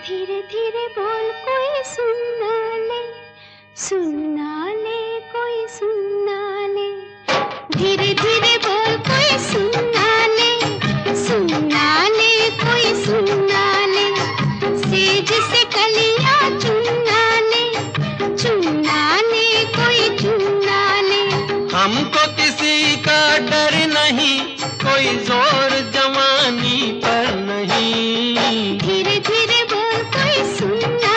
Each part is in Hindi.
धीरे धीरे बोल कोई सुनना ले कोई सुनना ले। धीरे धीरे बोल कोई सुनना ले कोई सुनना ले। सेज से कलियां चुनना ले कोई चुनना ले। हमको किसी का डर नहीं, कोई जोर जवानी पर नहीं। धीरे धीरे बोल कोई सुनना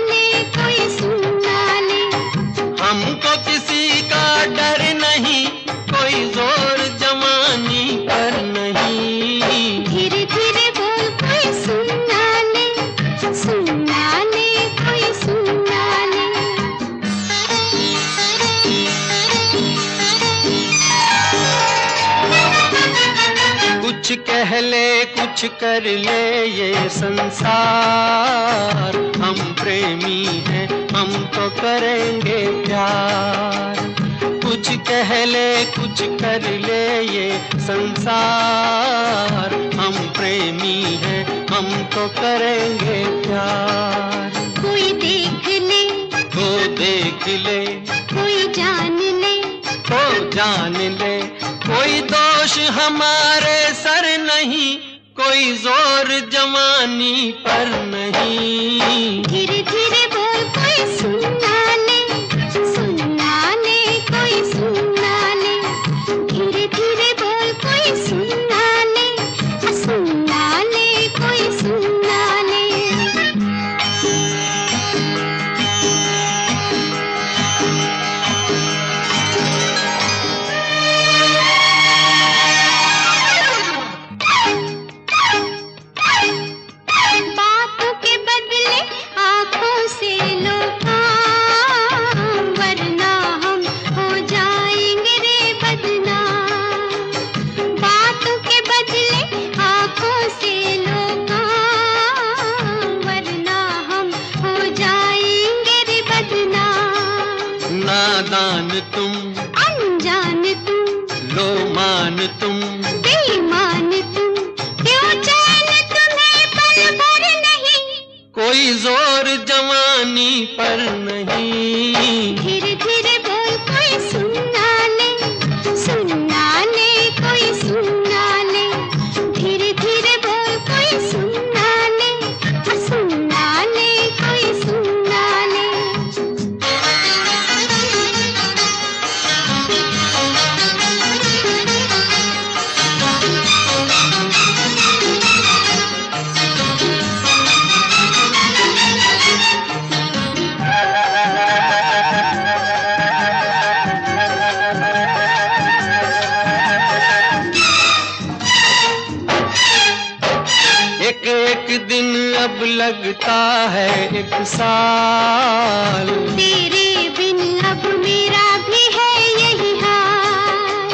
ले कोई सुनना ले। हमको किसी का डर नहीं, कोई जोर जवानी पर नहीं। धीरे धीरे बोल कोई सुनना ले कोई सुनना ले। कुछ कह ले कुछ कर ले ये संसार, हम प्रेमी हैं हम तो करेंगे प्यार। कुछ कह ले कुछ कर ले ये संसार, हम प्रेमी हैं हम तो करेंगे प्यार। कोई देख ले वो देख ले, कोई जान ले वो जान ले। कोई दोष हमारे सर नहीं, कोई जोर जवानी पर नहीं। धीरे धीरे बोल कोई सुनना ले कोई सुनना ले। धीरे धीरे बोल कोई सुनना ले कोई सुनना ले। बातों के बदले आंखों से लो काम, वरना हम हो जाएंगे रे बदनाम। बातों के बदले आंखों से लो काम, वरना हम हो जाएंगे रे बदनाम। नादान तुम अनजान तुम, लो मान तुम, बेईमान तुम, क्यों चैन तुम्हें पल भर नहीं, कोई जोर जवानी पर नहीं। धीरे धीरे बोल कोई सुनना ले कोई सुनना ले। धीरे धीरे बोल कोई सुनना ले कोई सुनना ले। एक एक दिन अब लगता है एक साल, तेरे बिन अब मेरा भी है यही हाल।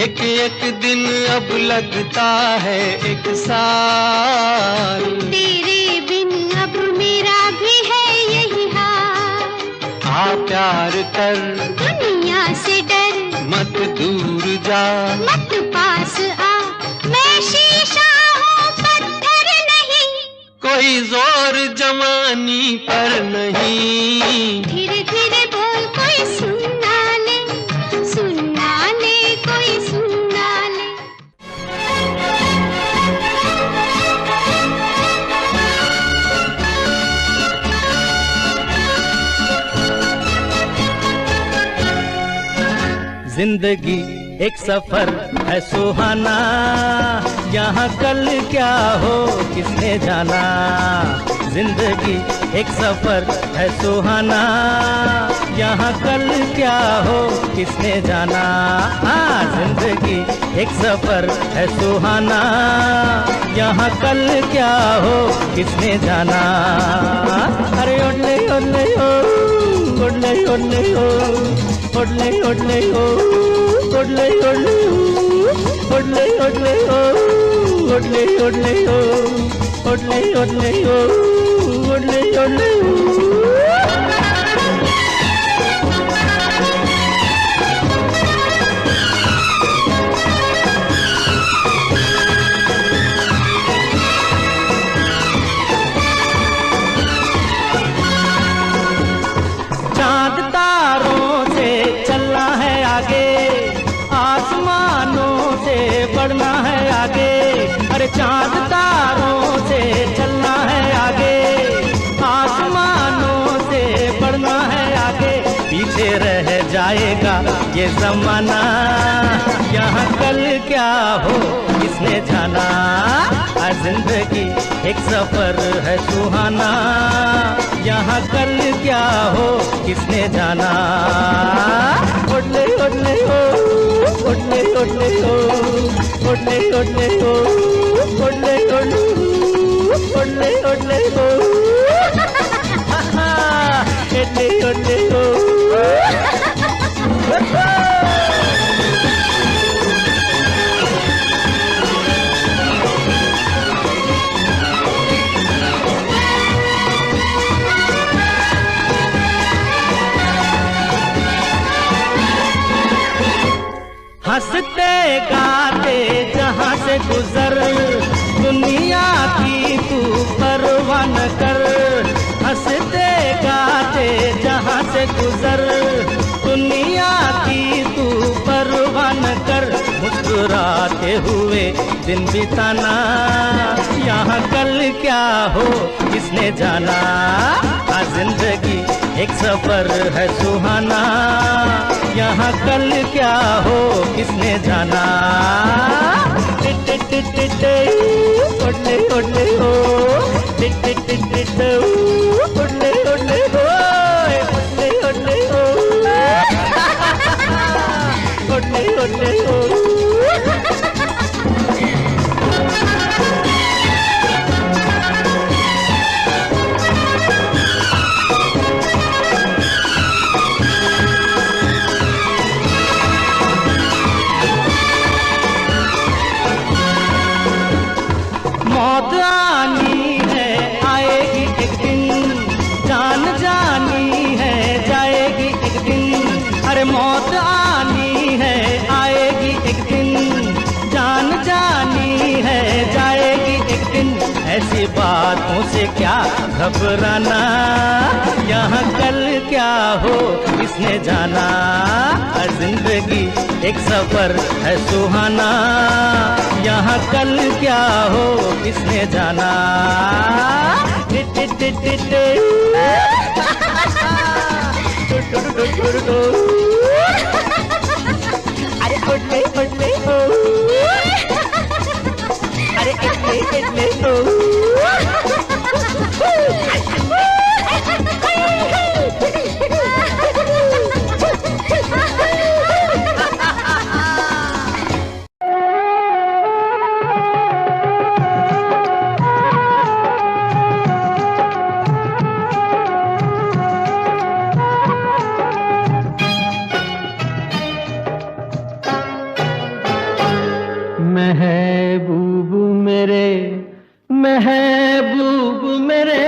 एक एक दिन अब लगता है एक साल। तेरे बिन अब मेरा भी है यही हाल। आ प्यार कर दुनिया से डर, मत दूर जा, मत पास आ, मैं शीशा हूँ पत्थर नहीं, कोई जोर जवानी पर नहीं। धीरे धीरे बोल कोई सुनना ले कोई सुनना ले। जिंदगी एक सफर है सुहाना, यहाँ कल क्या हो किसने जाना। जिंदगी एक सफर है सुहाना, यहाँ कल क्या हो किसने जाना। हाँ, जिंदगी एक सफर है सुहाना, यहाँ कल क्या हो किसने जाना। अरे ओडले ओडले ओ, ओडले ओडले ओ, ओडले ओडले ओ, ओडले ओडले ओ, ओडले ओडले ओ, ओडले ओडले ओ, ओडले ओडले ओ, ओडले ओडले ओ। जाएगा ये जमाना, यहाँ कल क्या हो किसने जाना। जिंदगी एक सफर है सुहाना, यहाँ कल क्या हो किसने जाना। ओडले ओडले हो, ओडले ओडले हो, ओडले ओडले हो, ओडले ओडले हो, ओडले ओडले हो, ओडले ओडले हो। हंसते गाते जहाँ से गुजर, दुनिया की तू परवाह न कर। हंसते गाते जहाँ से गुजर, दुनिया की तू परवाह न कर। मुस्कुराते हुए दिन बिताना, यहाँ कल क्या हो किसने जाना। जिंदगी एक सफर है सुहाना, यहाँ कल क्या हो किसने जाना। ओडले ओडले हो, ओडले ओडले हो, ओडले ओडले हो, ओडले ओडले हो। मौत आनी है आएगी एक दिन, जान जानी है जाएगी एक दिन। अरे मौत आनी है आएगी एक दिन, जान जानी है जाएगी एक दिन। ऐसी बातों से क्या घबराना, यहाँ कल क्या हो किसने जाना। जिंदगी एक सफर है सुहाना, यहाँ कल क्या हो किसने जाना। अरे ओडले ओडले हो, अरे ओडले ओडले हो। महबूब मेरे, महबूब मेरे,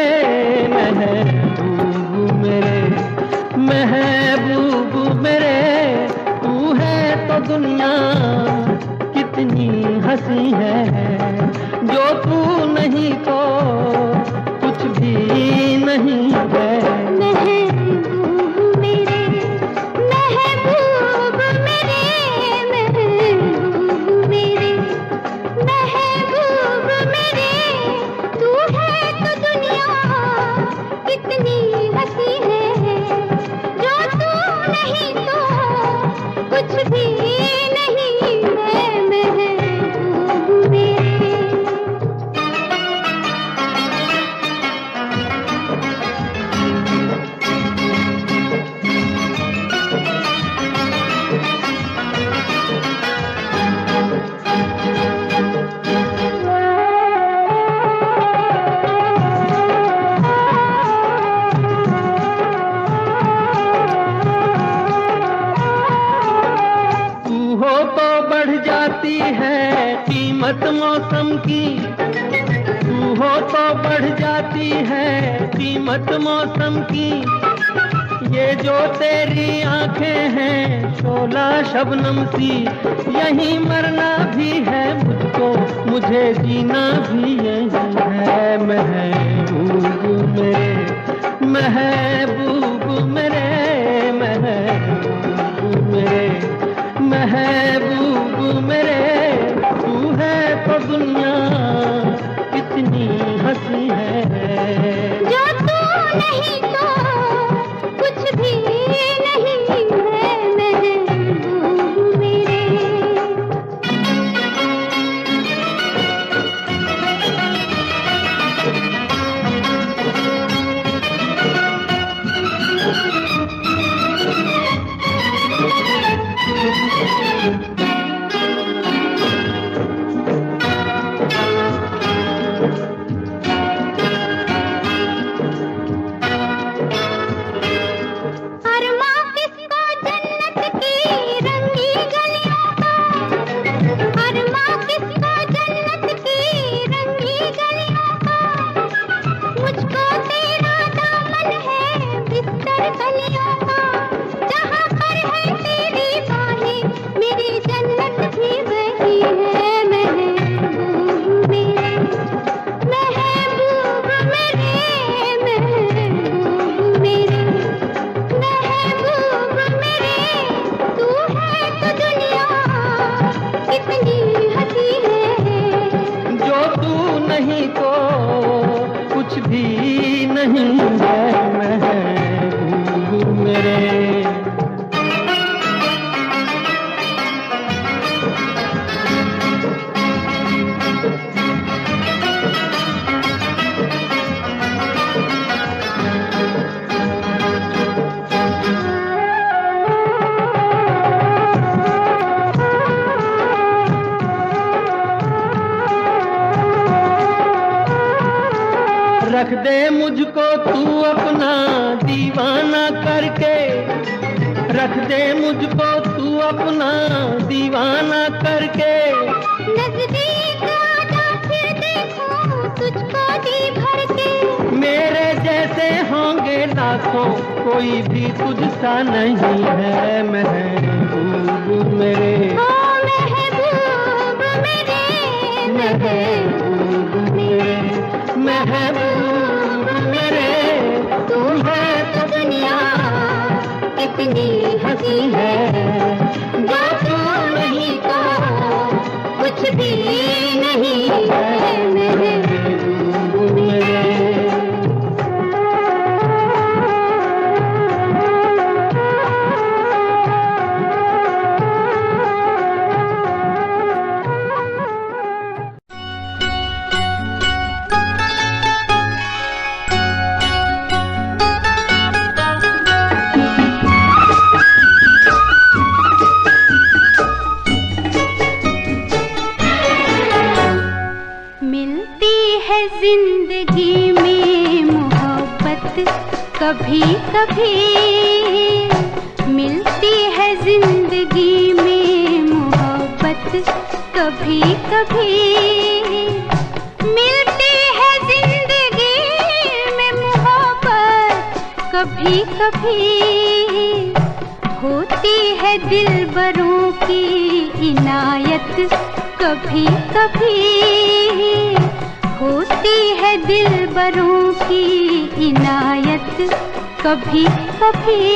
महबूब मेरे, महबूब मेरे। तू है तो दुनिया कितनी हंसी है, जो तू नहीं तो कुछ भी नहीं है। महबूब मेरे, महबूब मेरे, महबूब मेरे, महबूब मेरे। तू है तो दुनिया कितनी हंसी है, जो तू नहीं तो कुछ भी नहीं है। महबूब मेरे। जाती है कीमत मौसम की, तू हो तो बढ़ जाती है कीमत मौसम की। ये जो तेरी आंखें हैं शोला शबनम सी, यहीं मरना भी है मुझको, मुझे जीना भी यही है। महबूब मेरे, महबूब मेरे, महबूब मेरे, महबूब मेरे। तू है तो दुनिया कितनी हंसी है, जो तू नहीं तो कुछ भी नहीं है। भी नहीं है महबूब मेरे। रख दे मुझको तू अपना दीवाना करके, रख दे मुझको तू अपना दीवाना करके। नजदीक आजा फिर देखूं तुझको जी भर के। मेरे जैसे होंगे लाखों, कोई भी तुझसा नहीं है महबूब मेरे। ओ महबूब मेरे, महबूब मेरे, महबूब मेरे। तू है तो दुनिया कितनी हंसी है, जो तू नहीं तो कुछ भी नहीं है महबूब मेरे। जिंदगी में मोहब्बत कभी कभी मिलती है, जिंदगी में मोहब्बत कभी कभी मिलती है, जिंदगी में मोहब्बत कभी कभी होती है, दिलबरों की इनायत कभी कभी होती है, दिलबरों की इनायत कभी कभी।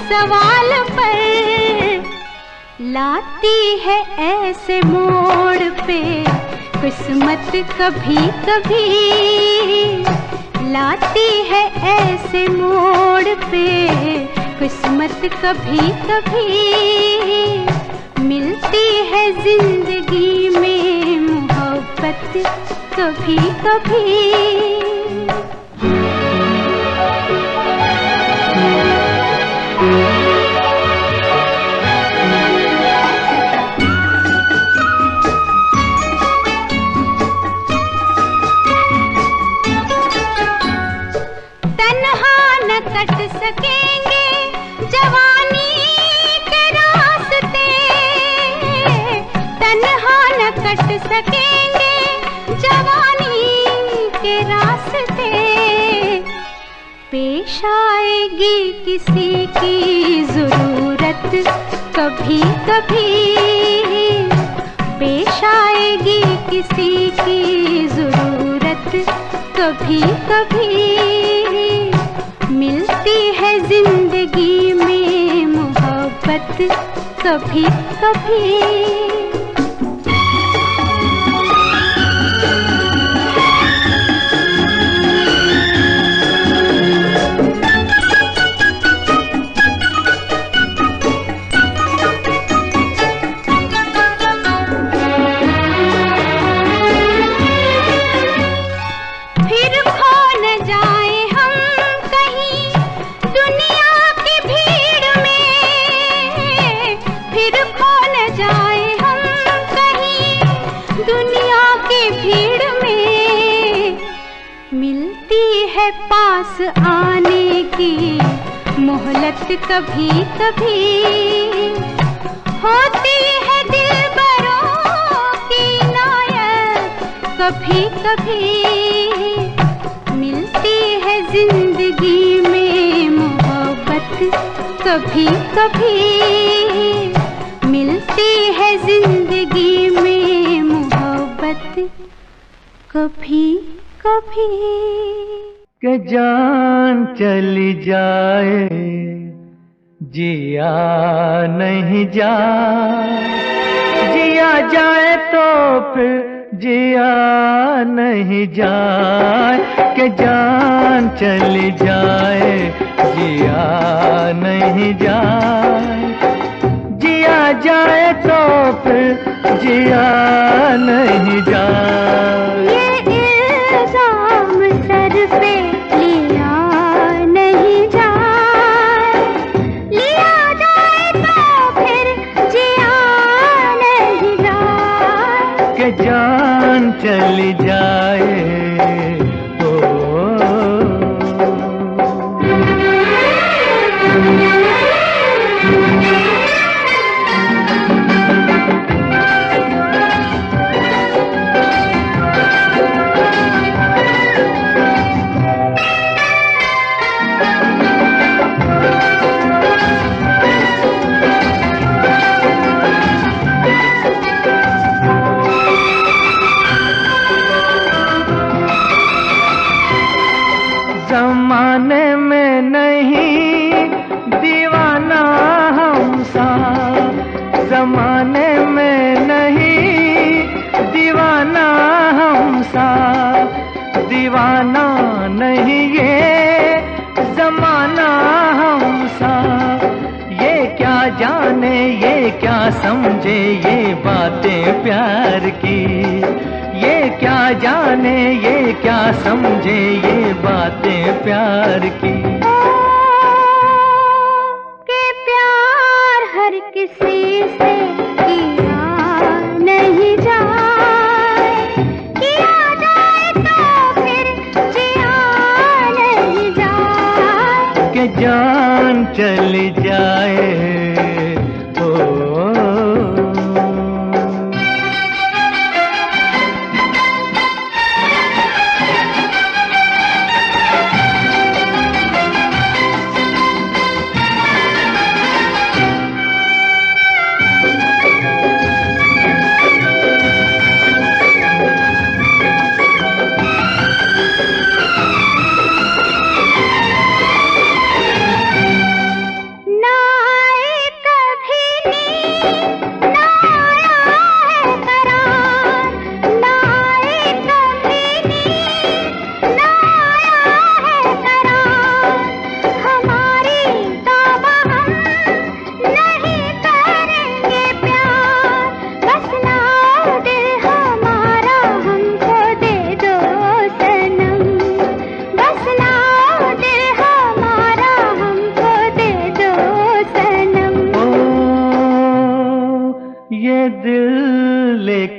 सवाल पर लाती है ऐसे मोड़ पे किस्मत कभी कभी, लाती है ऐसे मोड़ पे किस्मत कभी कभी मिलती है, जिंदगी में मोहब्बत कभी कभी। कट सकेंगे जवानी के रास्ते, तन्हा न कट सकेंगे जवानी के रास्ते। पेश आएगी किसी की जरूरत कभी कभी, पेश आएगी किसी की जरूरत कभी कभी मिलती है, जिंदगी में मोहब्बत कभी कभी। पास आने की मोहलत कभी कभी होती है, दिल कभी कभी मिलती है जिंदगी में मोहब्बत, कभी कभी मिलती है जिंदगी में मोहब्बत, कभी कभी। कि जान चली जाए जिया नहीं जाए, जिया जाए तो फिर जिया नहीं जाए। कि जान चली जाए जिया नहीं जाए, जिया जाए तो फिर जिया नहीं जाए। ये इल्जाम सर पे लिया नहीं जाए, लिया जाए तो फिर जिया नहीं जाए। कि जान चली जाए ज़माने में नहीं दीवाना हम सा, ज़माने में नहीं दीवाना हम सा, दीवाना नहीं ये ज़माना हम सा। ये क्या जाने ये क्या समझे ये बातें प्यार की, ये क्या जाने ये क्या समझे ये बातें प्यार की। कि प्यार हर किसी से किया नहीं जाए, किया जाए तो फिर जिया नहीं जाए। कि जान चली जाए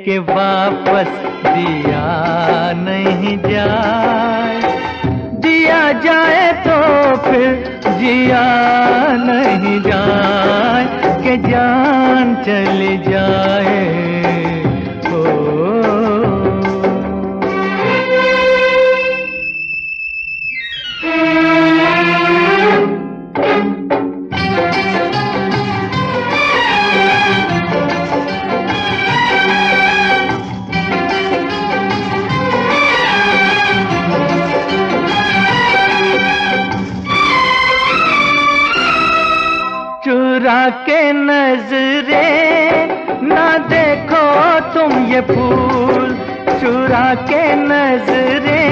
के वापस दिया नहीं जाए, दिया जाए तो फिर जिया नहीं जाए। कि जान चली जाए चुरा के नजरे ना देखो तुम ये फूल, चुरा के नजरे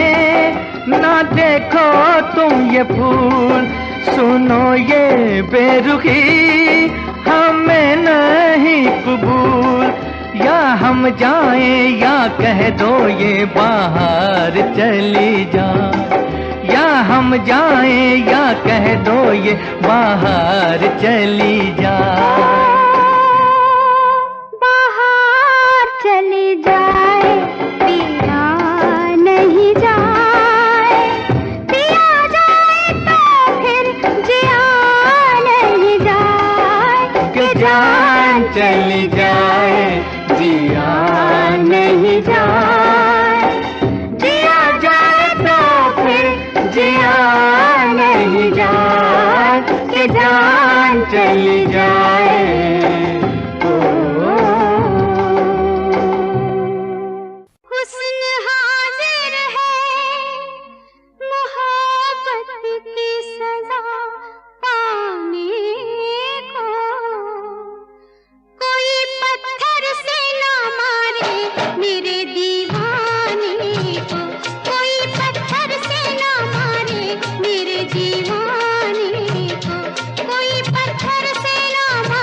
ना देखो तुम ये फूल। सुनो ये बेरुखी हमें नहीं कबूल, या हम जाएं या कह दो ये बाहर चली जाए, या हम जाएं या कह दो ये बाहर चली जाए। बाहर चली जाए पिया नहीं जाए, पिया जाए तो फिर जिया नहीं जाए। कि जान चली जाए जिया नहीं जाए, चल जाए। हुस्न हाजिर है मोहब्बत की सजा पाने को, कोई पत्थर से ना मारे मेरे दीवाने को, कोई पत्थर से ना मारे मेरे दीवाने को, कोई पत्थर से ना मारे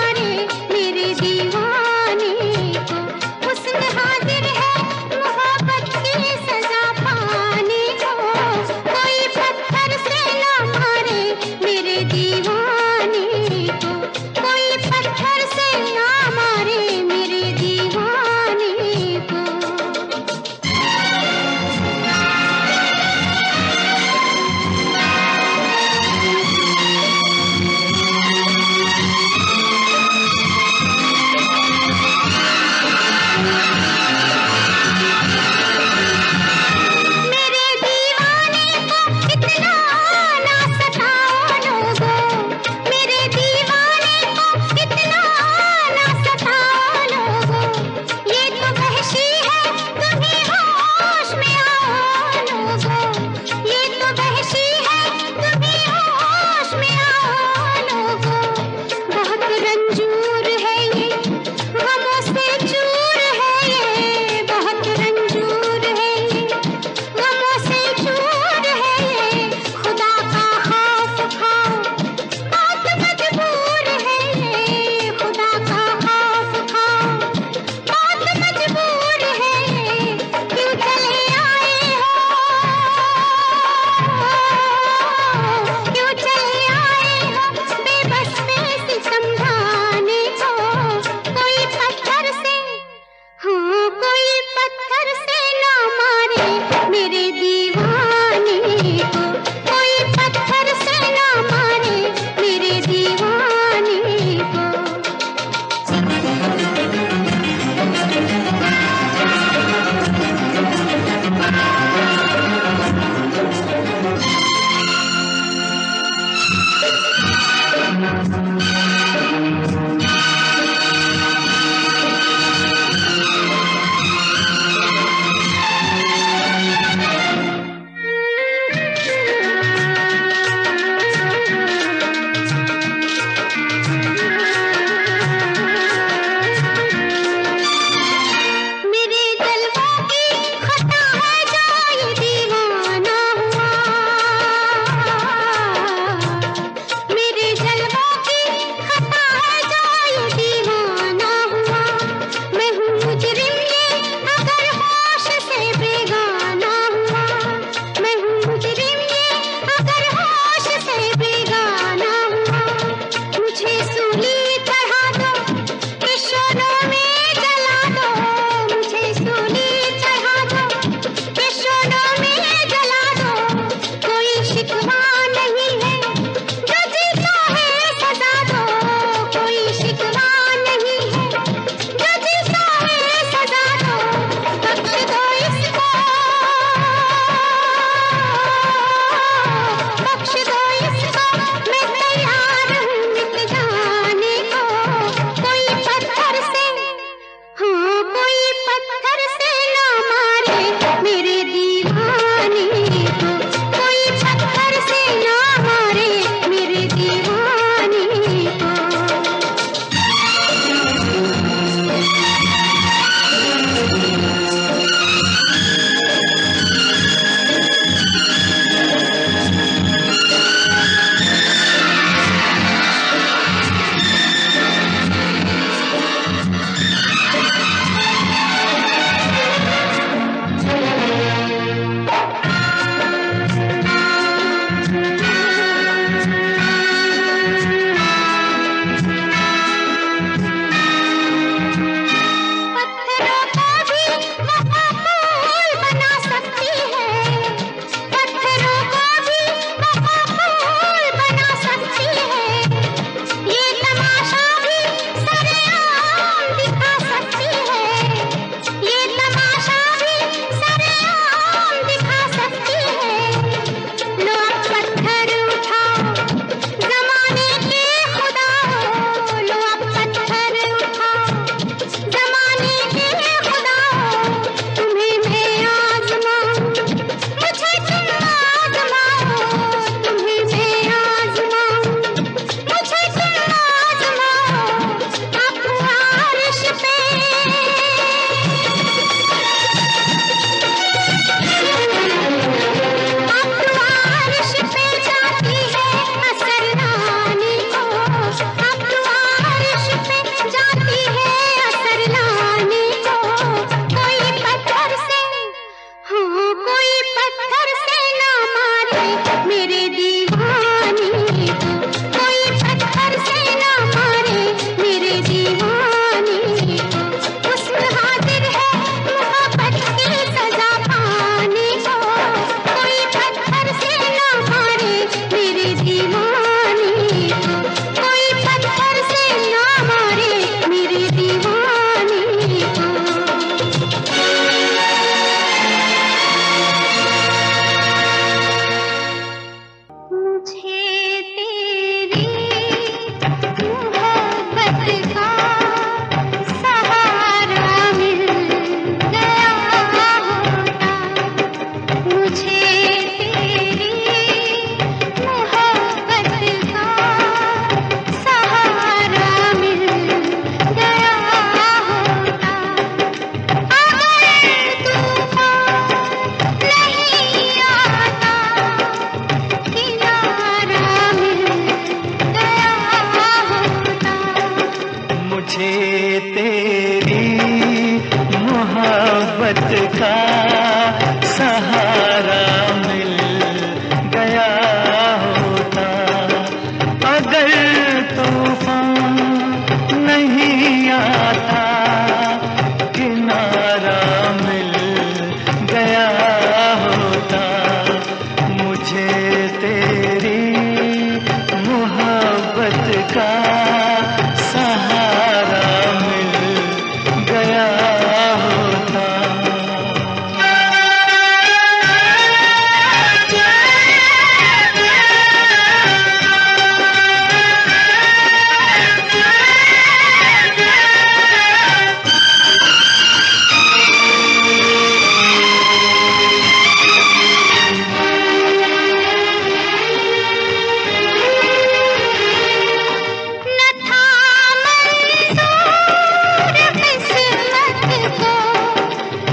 किस्मत को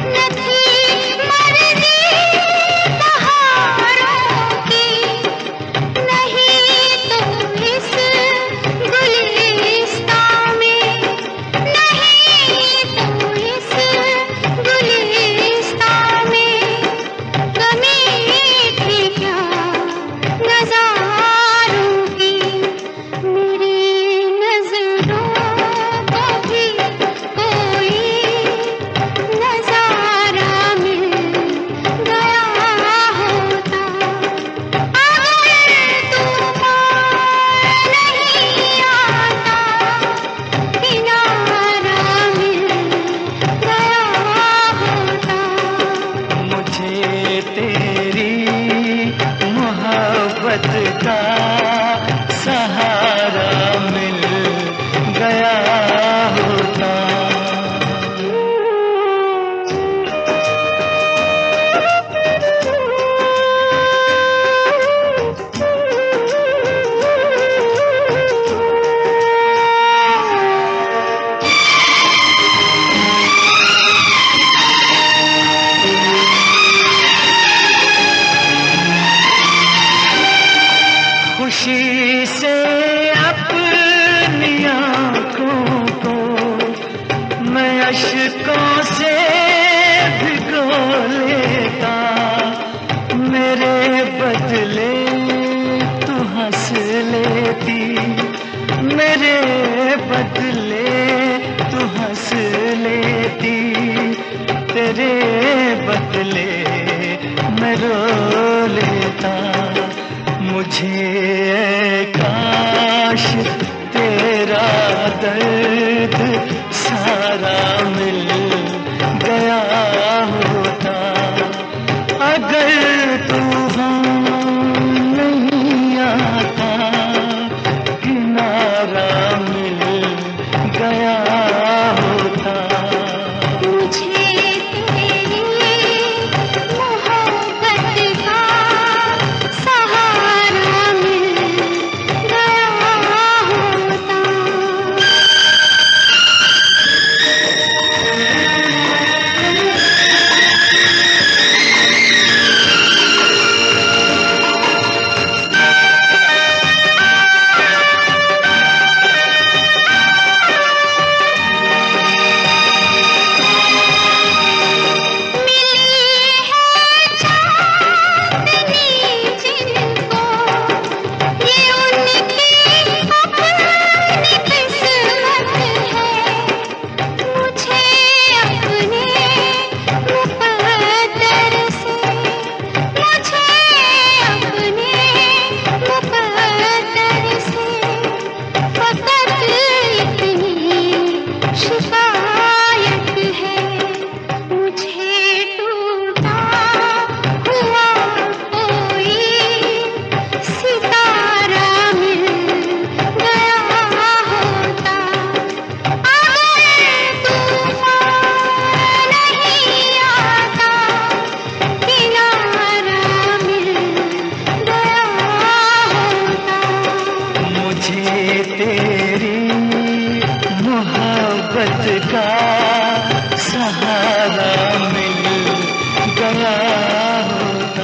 न थी मर्जी बहारों की, नहीं तो इस गुलिस्तां में, नहीं तो इस गुलिस्तां में कमी थी क्या नज़ारों की। मेरी नज़रों को भी कोई नज़ारा मिल गया होता, अगर तूफ़ान नहीं आता, किनारा मिल गया होता। मुझे तेरी मोहब्बत का सहारा मिल गया होता। खुशी से अपनी आँखों को मैं अश्कों से भिगो लेता, मेरे बदले तू हंस लेती, मेरे बदले तू हंस लेती, तेरे बदले मैं रो लेता। मुझे काश तेरा दर्द सारा मिल गया होता, अगर तूफ़ान नहीं आता, किनारा मिल गया होता। मुझे तेरी मोहब्बत का सहारा मिल गया होता।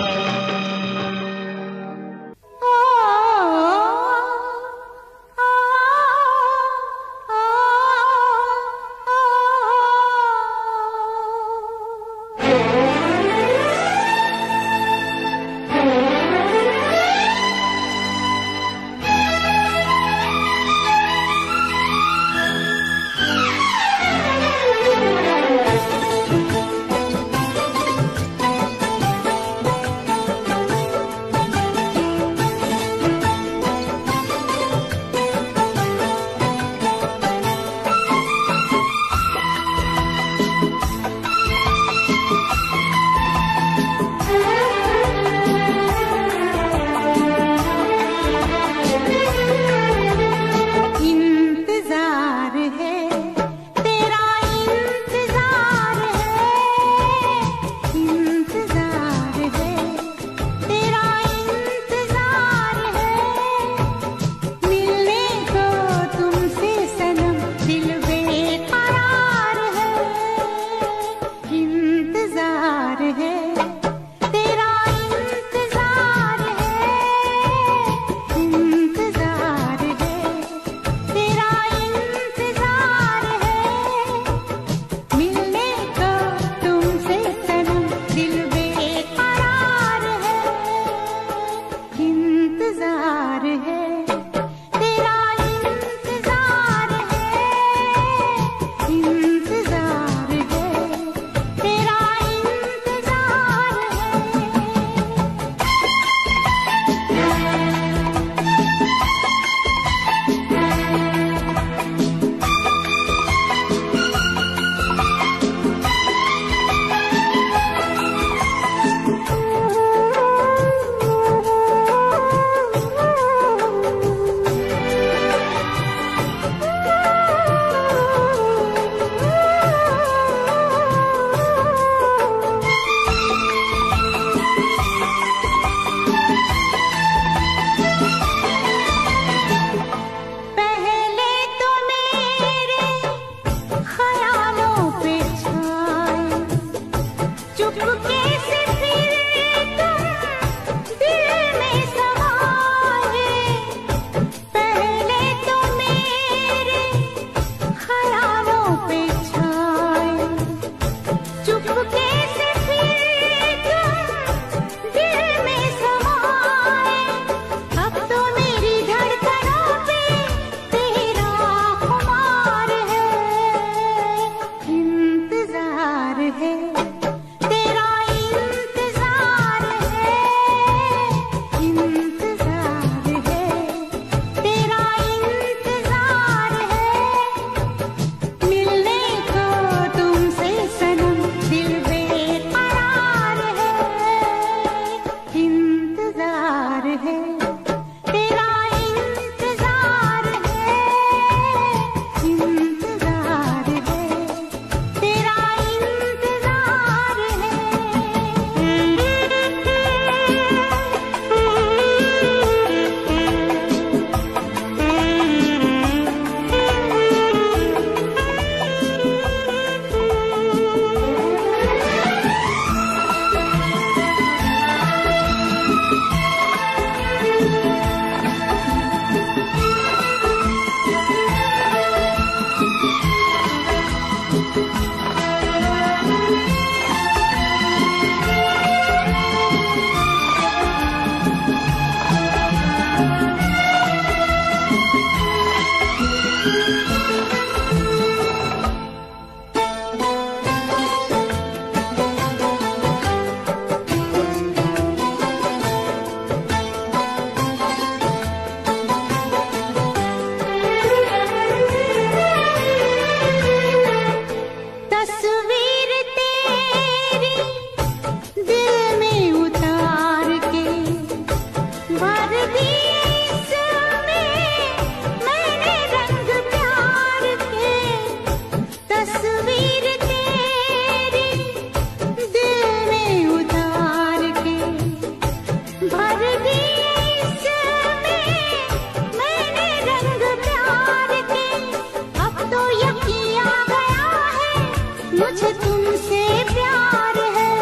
मुझे तुमसे प्यार है,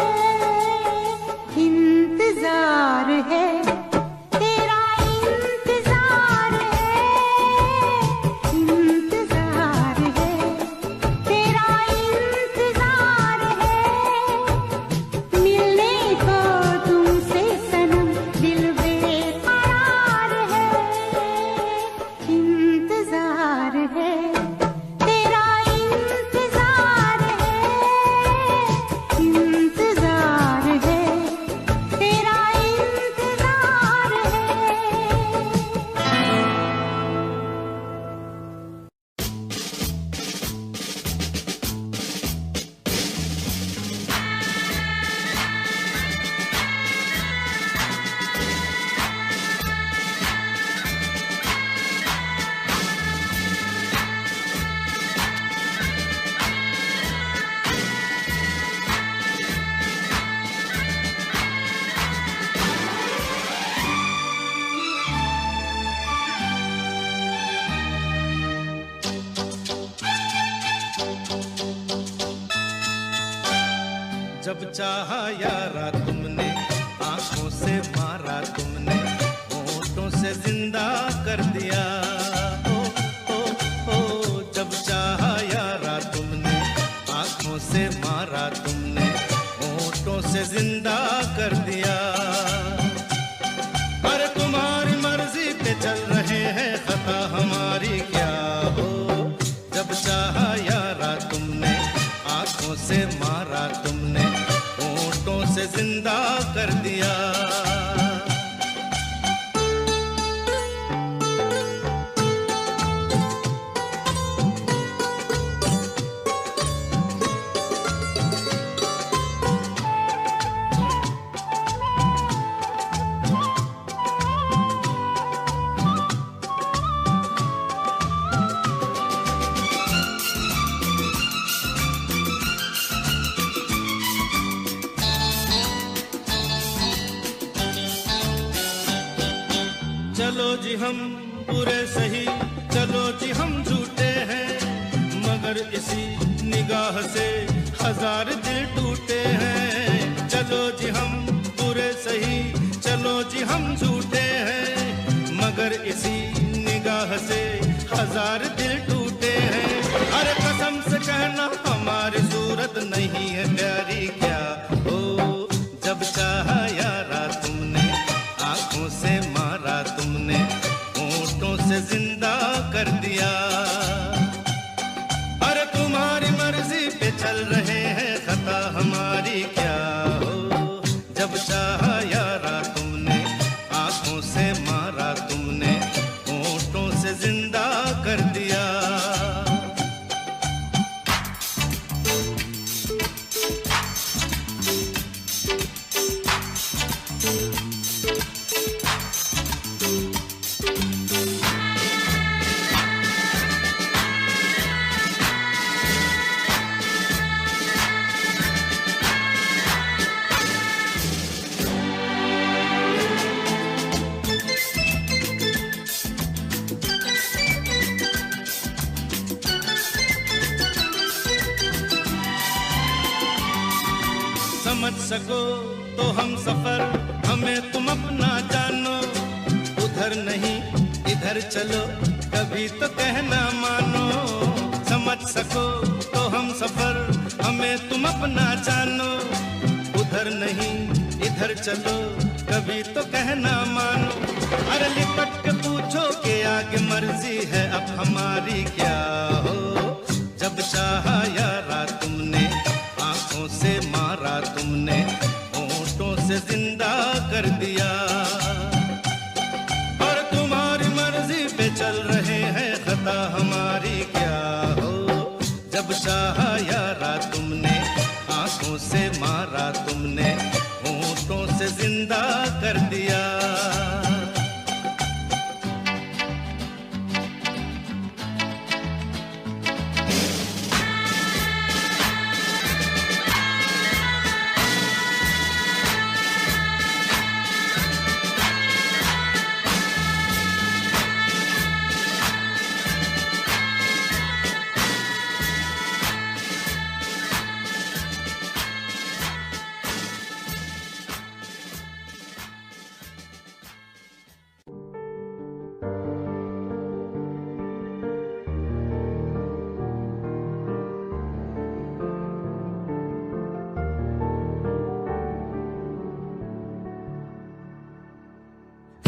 इंतजार है, तेरा इंतजार है, इंतजार है, तेरा इंतजार है। मिलने को तुमसे सनम दिल बेकरार है, इंतजार है, तेरा इंतजार है, इंतजार है, तेरा इंतजार है। जब चाहा यारा तुमने, आंखों से मारा तुमने, होठों से जिंदा कर दिया। ओ ओ ओ जब चाहा यारा तुमने, आंखों से मारा तुमने, होठों से जिंदा कर दिया। अरे तुम्हारी मर्जी पे चल रहे हैं, खता हमारी क्या हो। जब चाहा यारा तुमने, आंखों से मारा तुमने, होठों से जिंदा कर दिया। चलो जी हम बुरे सही, चलो जी हम झूठे हैं, मगर इसी निगाह से हजार दिल टूटे हैं। चलो जी हम बुरे सही, चलो जी हम झूठे हैं, मगर इसी निगाह से हजार दिल टूटे हैं। अरे कसम से कहना हमारी सूरत नहीं है प्यारी क्या हो। जब चाहा यारा तुमने, आंखों से मारा तुमने, होठों से जिंदा कर दिया। अरे तुम्हारी मर्जी पे चल रहे हैं, खता हमारी क्या हो। जब चाहा यारा तुमने, आंखों से मारा तुमने, होठों से जिंदा कर दिया। समझ सको तो हम सफर, हमें तुम अपना जानो। उधर नहीं इधर चलो, कभी तो कहना मानो। समझ सको तो हम सफर, हमें तुम अपना जानो। उधर नहीं इधर चलो, कभी तो कहना मानो। अरे लिपट के पूछो कि आगे मर्जी है अब हमारी क्या हो। जब चाहा यारा तुमने, आंखों से मारा तुमने, होठों से जिंदा कर दिया। और तुम्हारी मर्जी पे चल रहे हैं, खता हमारी क्या हो। जब चाहा यारा तुमने, आंखों से मारा तुमने, होठों से जिंदा कर दिया।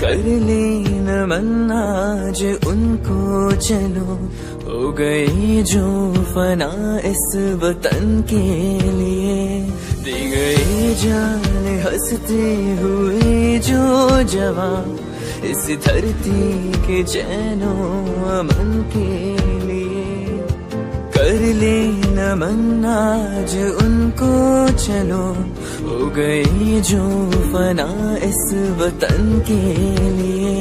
कर ले नमन आज उनको चलो, हो गई जो फना इस वतन के लिए, दी गई जान हंसते हुए जो जवान इस धरती के चैनो अमन के लिए। कर ले नमन आज उनको चलो, हो गई जो फना इस वतन के लिए।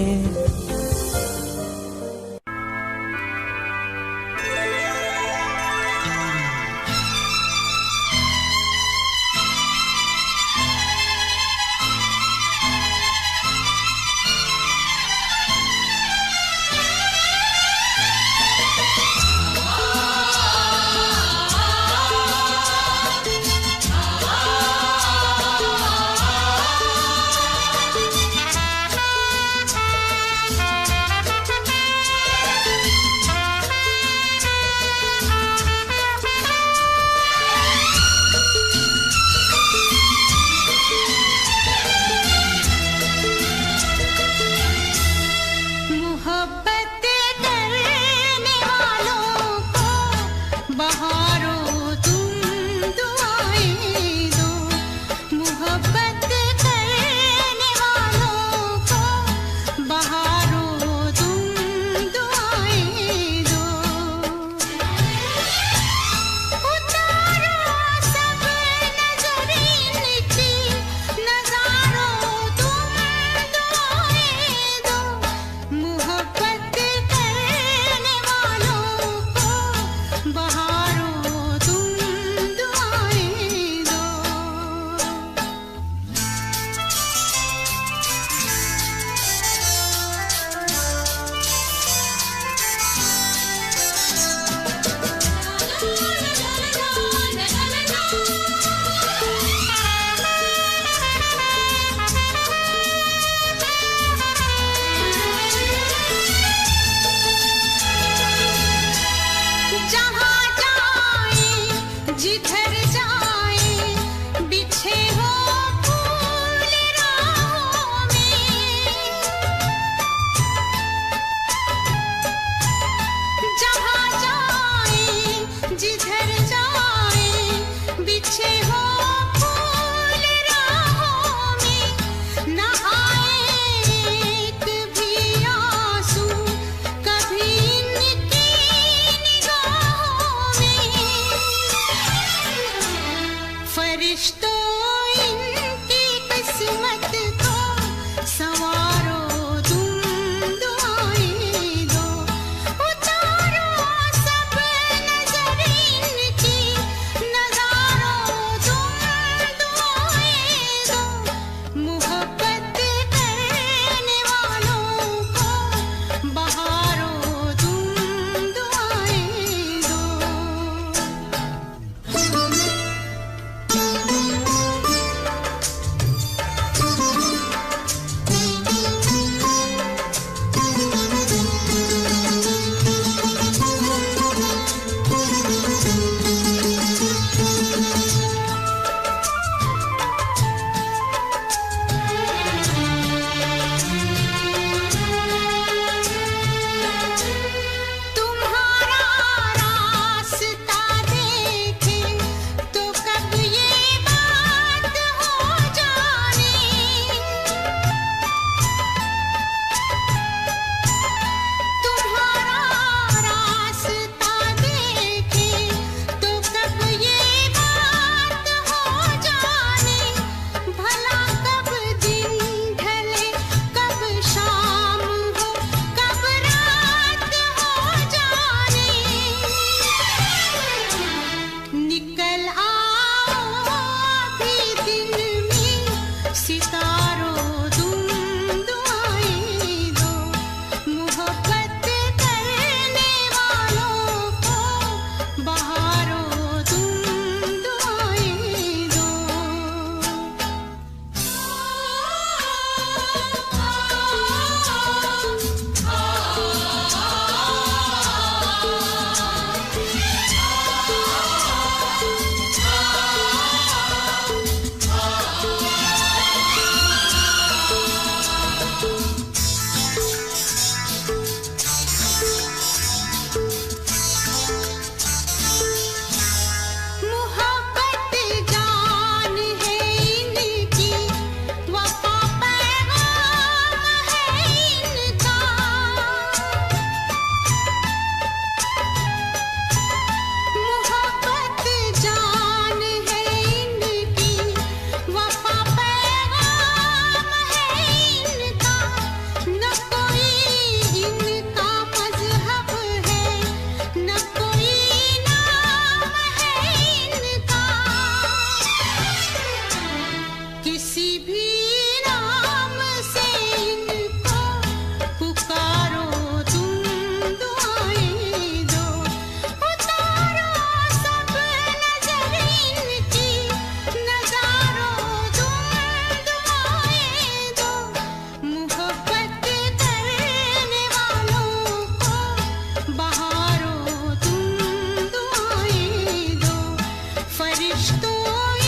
तो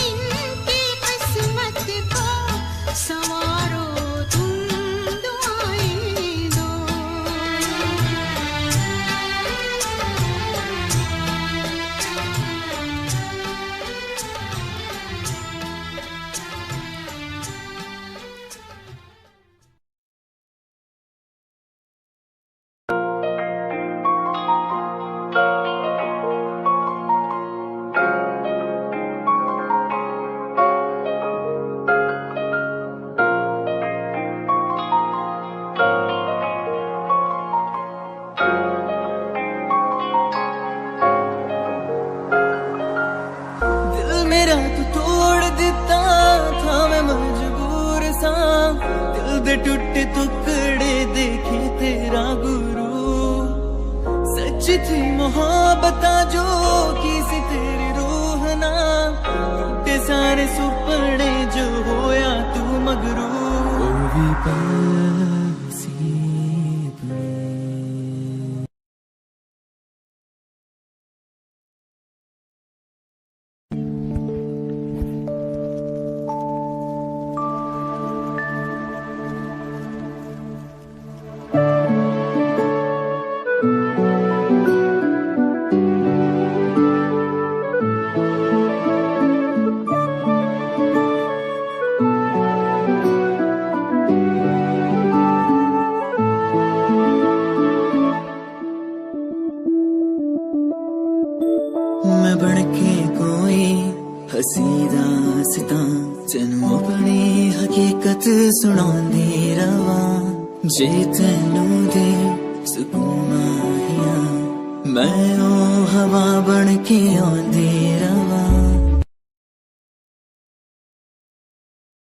इनकी किस्मत को संवारो तुम दुआएं दो। दिल मेरा तू तोड़ दिता था, मैं मजबूर सा। दिल दे टूटे टुकड़े देखे तेरा गुरु। सच थी मोहब्बत जो की सी तेरी रूह ना। टूटे सारे सुपने जो होया तू मगरू। और भी पास ही तू। मैं बनके कोई हसी दास्तां तेनू अपनी हकीकत सुनांदी रवा। जे तेनू दे सुकून माहिया मैं ओ हवा बनके आंदी रवा।